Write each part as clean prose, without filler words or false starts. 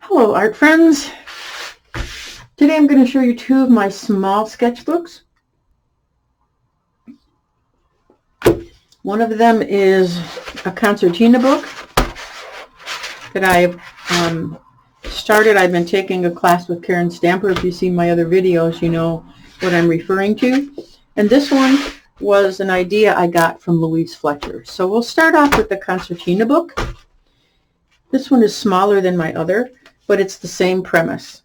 Hello, art friends. Today I'm going to show you two of my small sketchbooks. One of them is a concertina book that I've started. I've been taking a class with Karen Stamper. If you see my other videos, you know what I'm referring to. And this one was an idea I got from Louise Fletcher. So we'll start off with the concertina book. This one is smaller than my other, but it's the same premise.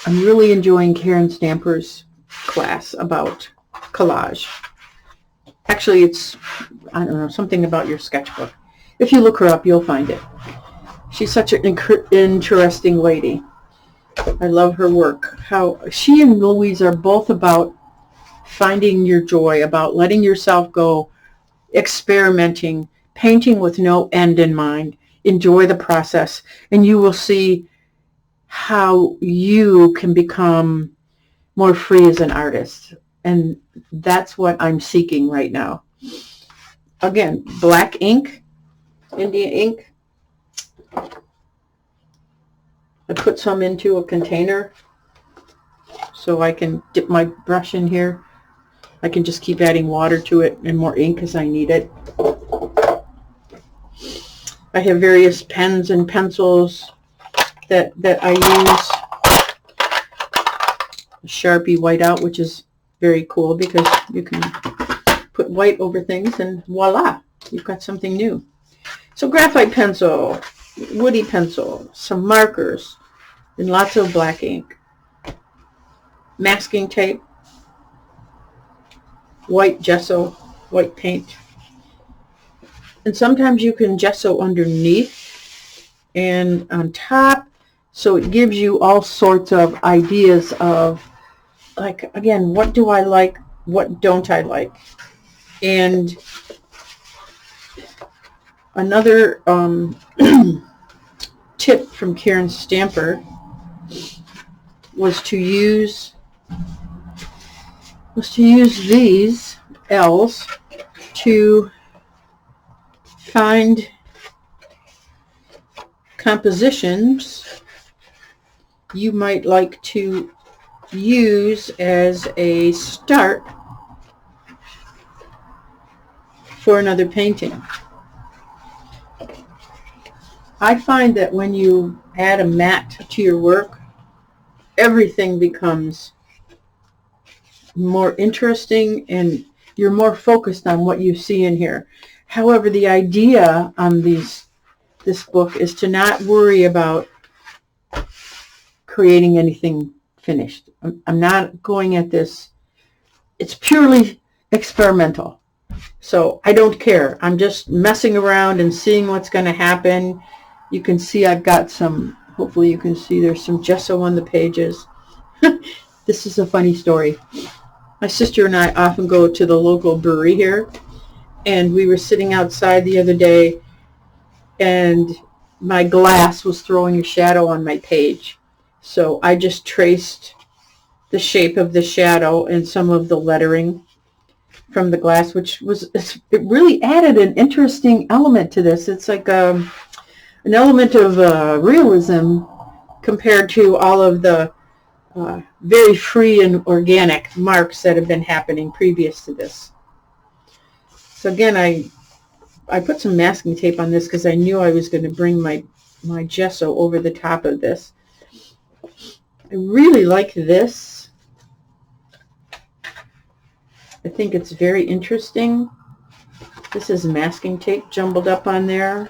I'm really enjoying Karen Stamper's class about collage. Actually, it's, I don't know, something about your sketchbook. If you look her up, you'll find it. She's such an interesting lady. I love her work. How she and Louise are both about finding your joy, about letting yourself go, experimenting, painting with no end in mind. Enjoy the process, and you will see how you can become more free as an artist. And that's what I'm seeking right now. Again, black ink, India ink. I put some into a container so I can dip my brush in here. I can just keep adding water to it and more ink as I need it. I have various pens and pencils that I use. Sharpie whiteout, which is very cool because you can put white over things and voila, you've got something new. So graphite pencil, woody pencil, some markers, and lots of black ink. Masking tape, white gesso, white paint. And sometimes you can gesso underneath and on top, so it gives you all sorts of ideas of, like, again, what do I like, what don't I like? And another tip from Karen Stamper was to use these L's to find compositions you might like to use as a start for another painting. I find that when you add a mat to your work, everything becomes more interesting and you're more focused on what you see in here. However, the idea on this book is to not worry about creating anything finished. I'm not going at this. It's purely experimental. So I don't care. I'm just messing around and seeing what's going to happen. You can see I've got some, hopefully you can see there's some gesso on the pages. This is a funny story. My sister and I often go to the local brewery here, and we were sitting outside the other day, and my glass was throwing a shadow on my page. So I just traced the shape of the shadow and some of the lettering from the glass, which was, it really added an interesting element to this. It's like an element of realism compared to all of the very free and organic marks that have been happening previous to this. So again, I put some masking tape on this because I knew I was going to bring my gesso over the top of this. I really like this. I think it's very interesting. This is masking tape jumbled up on there.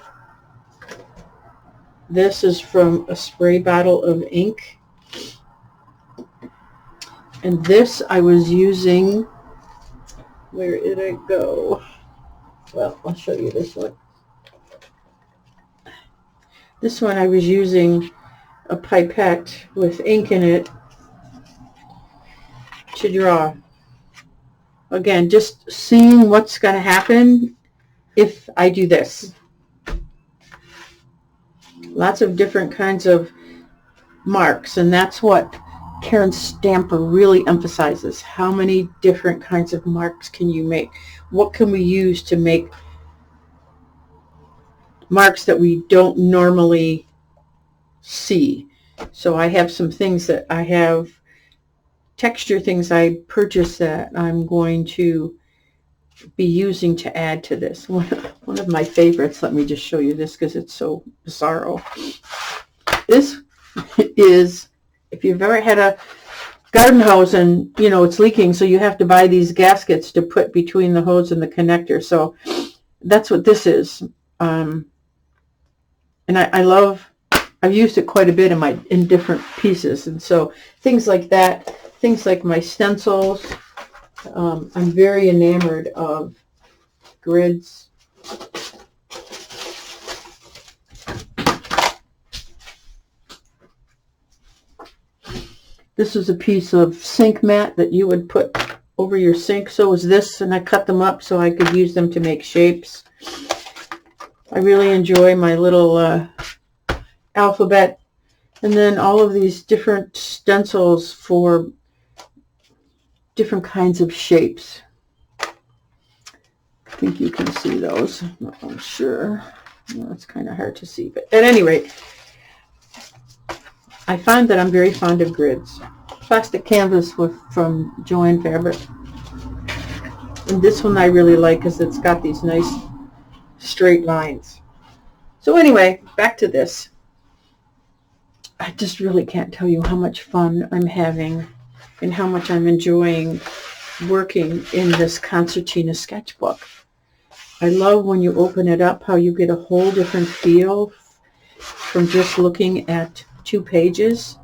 This is from a spray bottle of ink. And this I was using, where did it go? Well, I'll show you this one. This one I was using a pipette with ink in it to draw. Again, just seeing what's going to happen if I do this. Lots of different kinds of marks, and that's what Karen Stamper really emphasizes. How many different kinds of marks can you make? What can we use to make marks that we don't normally see. So I have some things that I have, texture things I purchased that I'm going to be using to add to this. One of my favorites, let me just show you this because it's so bizarro. This is, if you've ever had a garden hose and it's leaking, so you have to buy these gaskets to put between the hose and the connector. So that's what this is. And I've used it quite a bit in different pieces. And so things like that, things like my stencils. I'm very enamored of grids. This is a piece of sink mat that you would put over your sink. So is this, and I cut them up so I could use them to make shapes. I really enjoy my little alphabet, and then all of these different stencils for different kinds of shapes. I think you can see those. I'm not sure. Well, it's kind of hard to see, but at any rate, I find that I'm very fond of grids. Plastic canvas from Joanne Fabric. And this one I really like because it's got these nice straight lines. So anyway, back to this. I just really can't tell you how much fun I'm having and how much I'm enjoying working in this concertina sketchbook. I love when you open it up how you get a whole different feel from just looking at 2 pages.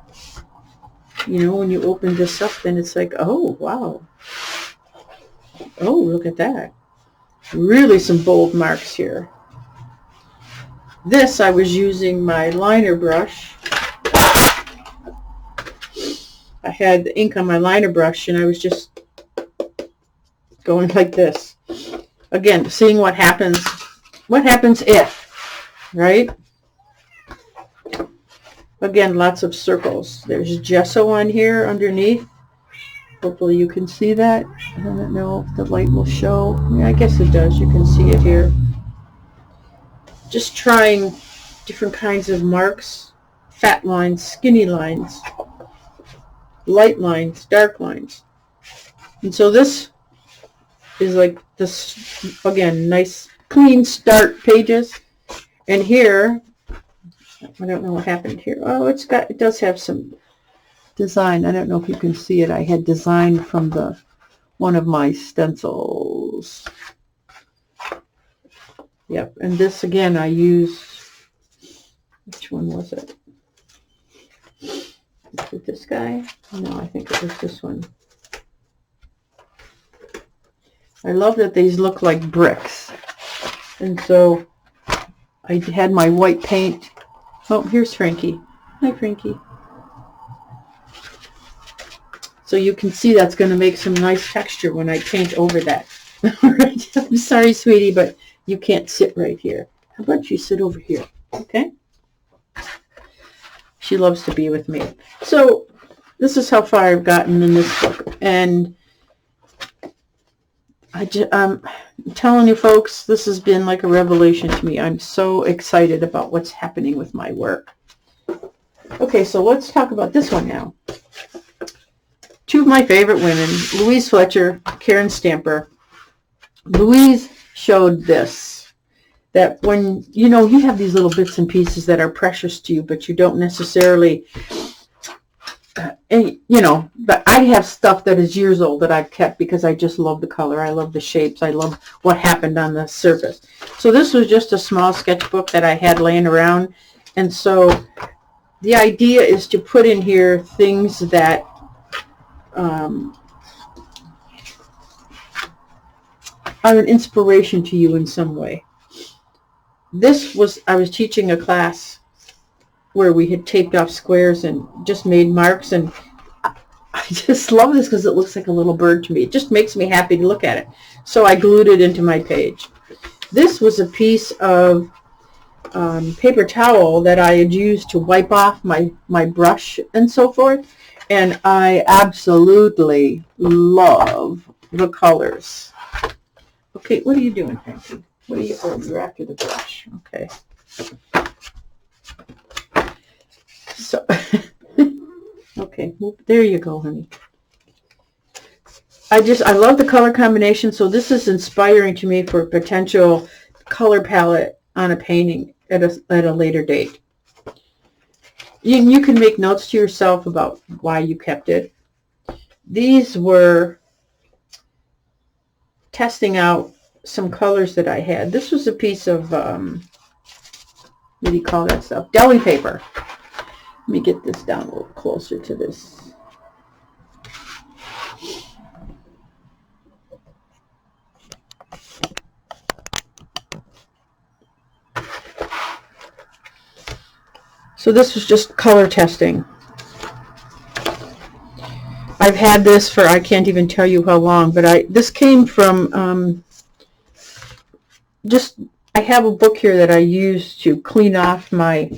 When you open this up, then it's like, oh, wow. Oh, look at that. Really some bold marks here. This, I was using my liner brush. I had the ink on my liner brush, and I was just going like this. Again, seeing what happens if, right? Again, lots of circles. There's gesso on here underneath. Hopefully you can see that. I don't know if the light will show. Yeah, I guess it does. You can see it here. Just trying different kinds of marks. Fat lines, skinny lines, light lines, dark lines. And so this is like this, again, nice clean start pages. And here, I don't know what happened here. Oh, it does have some design. I don't know if you can see it. I had designed from one of my stencils. Yep, and this again I used, which one was it? Was it this guy? No, I think it was this one. I love that these look like bricks. And so I had my white paint. Oh, here's Frankie. Hi, Frankie. So you can see that's going to make some nice texture when I paint over that. I'm sorry, sweetie, but you can't sit right here. How about you sit over here? Okay? She loves to be with me. So this is how far I've gotten in this book. And I'm telling you folks, this has been like a revelation to me. I'm so excited about what's happening with my work. Okay, so let's talk about this one now. 2 of my favorite women, Louise Fletcher, Karen Stamper. Louise showed this, that when, you have these little bits and pieces that are precious to you, but you don't necessarily, but I have stuff that is years old that I've kept because I just love the color. I love the shapes. I love what happened on the surface. So this was just a small sketchbook that I had laying around. And so the idea is to put in here things that are an inspiration to you in some way. I was teaching a class where we had taped off squares and just made marks, and I just love this because it looks like a little bird to me. It just makes me happy to look at it. So I glued it into my page. This was a piece of paper towel that I had used to wipe off my brush and so forth, and I absolutely love the colors. Okay, what are you doing, Frankie? What are you? Oh, you're after the brush. Okay. So, okay, well, there you go, honey. I love the color combination, so this is inspiring to me for a potential color palette on a painting at a later date. You can make notes to yourself about why you kept it. These were testing out some colors that I had. This was a piece of, what do you call that stuff? Deli paper. Let me get this down a little closer to this. So this was just color testing. I've had this for, I can't even tell you how long, but this came from I have a book here that I use to clean off my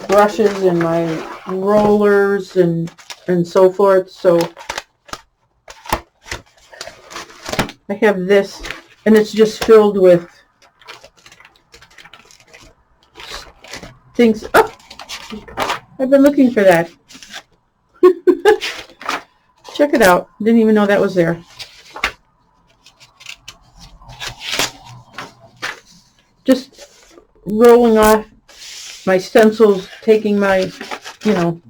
brushes and my rollers and so forth. So I have this, and it's just filled with things. Oh, I've been looking for that. Check it out. Didn't even know that was there. Just rolling off my stencils, taking my, and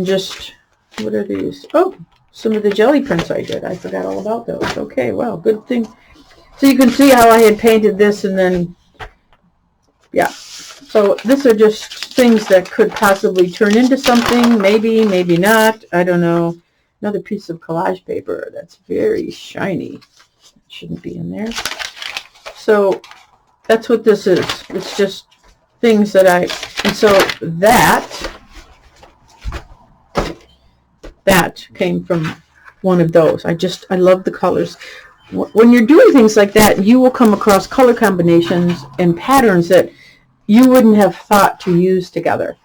just, what are these? Oh, some of the jelly prints I did. I forgot all about those. Okay, well, good thing. So you can see how I had painted this, and then, yeah. So these are just things that could possibly turn into something. Maybe, maybe not. I don't know. Another piece of collage paper that's very shiny. Shouldn't be in there. So that's what this is. It's just things that and so that came from one of those. I love the colors. When you're doing things like that, you will come across color combinations and patterns that you wouldn't have thought to use together.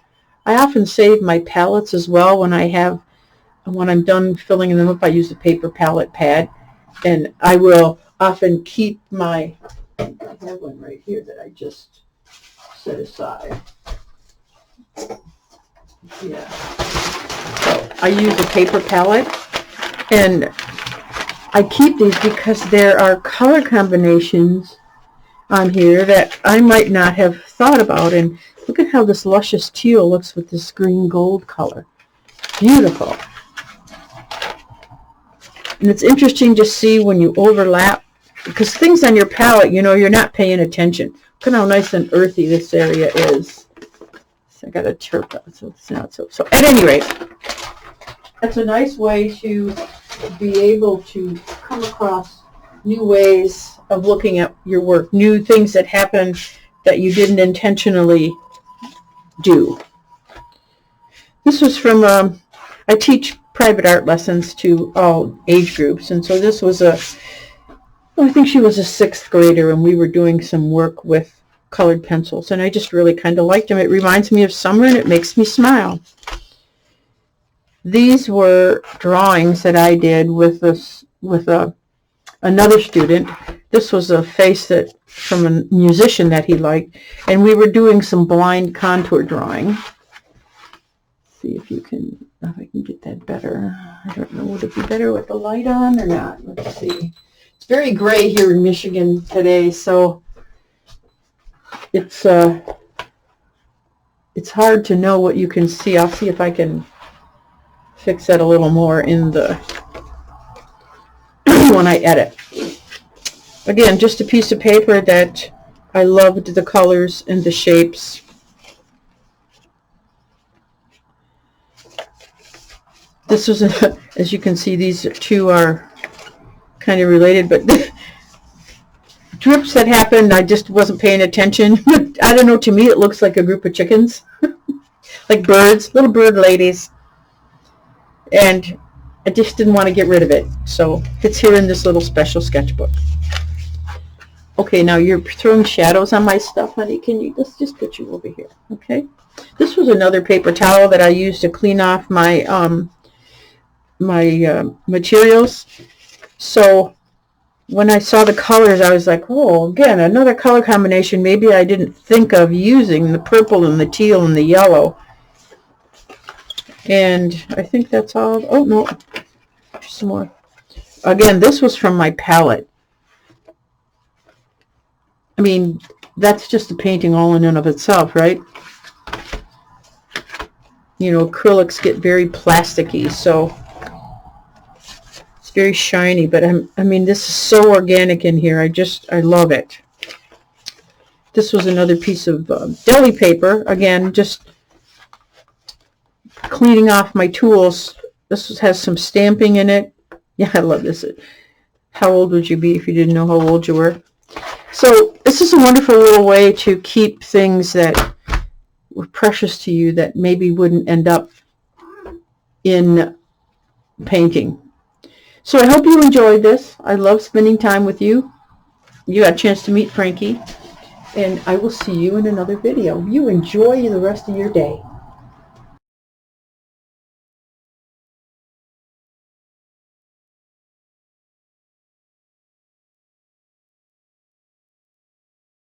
I often save my palettes as well when I'm done filling them up. I use a paper palette pad, and I will often keep I have one right here that I just set aside. Yeah. So I use a paper palette, and I keep these because there are color combinations on here that I might not have thought about. And look at how this luscious teal looks with this green gold color. Beautiful. And it's interesting to see when you overlap, because things on your palette, you're not paying attention. Look at how nice and earthy this area is. So I got a turp out, so it's not so. So at any rate, that's a nice way to be able to come across new ways of looking at your work, new things that happen that you didn't intentionally do. This was from, I teach private art lessons to all age groups, and so this was I think she was a 6th grader, and we were doing some work with colored pencils, and I just really kind of liked them. It reminds me of summer, and it makes me smile. These were drawings that I did with another student. This was a face from a musician that he liked, and we were doing some blind contour drawing. See if I can get that better. I don't know, would it be better with the light on or not? Let's see. It's very gray here in Michigan today, so it's hard to know what you can see. I'll see if I can fix that a little more in the when I edit. Again, just a piece of paper that I loved the colors and the shapes. This was, as you can see, these two are kind of related, but drips that happened, I just wasn't paying attention. I don't know, to me it looks like a group of chickens, like birds, little bird ladies, and I just didn't want to get rid of it, so it's here in this little special sketchbook. Okay, now you're throwing shadows on my stuff, honey. Let's just put you over here, okay? This was another paper towel that I used to clean off my materials. So when I saw the colors, I was like, oh, again, another color combination maybe I didn't think of using, the purple and the teal and the yellow. And I think that's all. Oh, no, just some more. Again, this was from my palette. I mean, that's just a painting all in and of itself, right? You know, acrylics get very plasticky, so it's very shiny, but I mean, this is so organic in here. I love it. This was another piece of deli paper. Again, just cleaning off my tools. This has some stamping in it. Yeah, I love this. How old would you be if you didn't know how old you were? So this is a wonderful little way to keep things that were precious to you that maybe wouldn't end up in painting. So I hope you enjoyed this. I love spending time with you. You got a chance to meet Frankie. And I will see you in another video. You enjoy the rest of your day.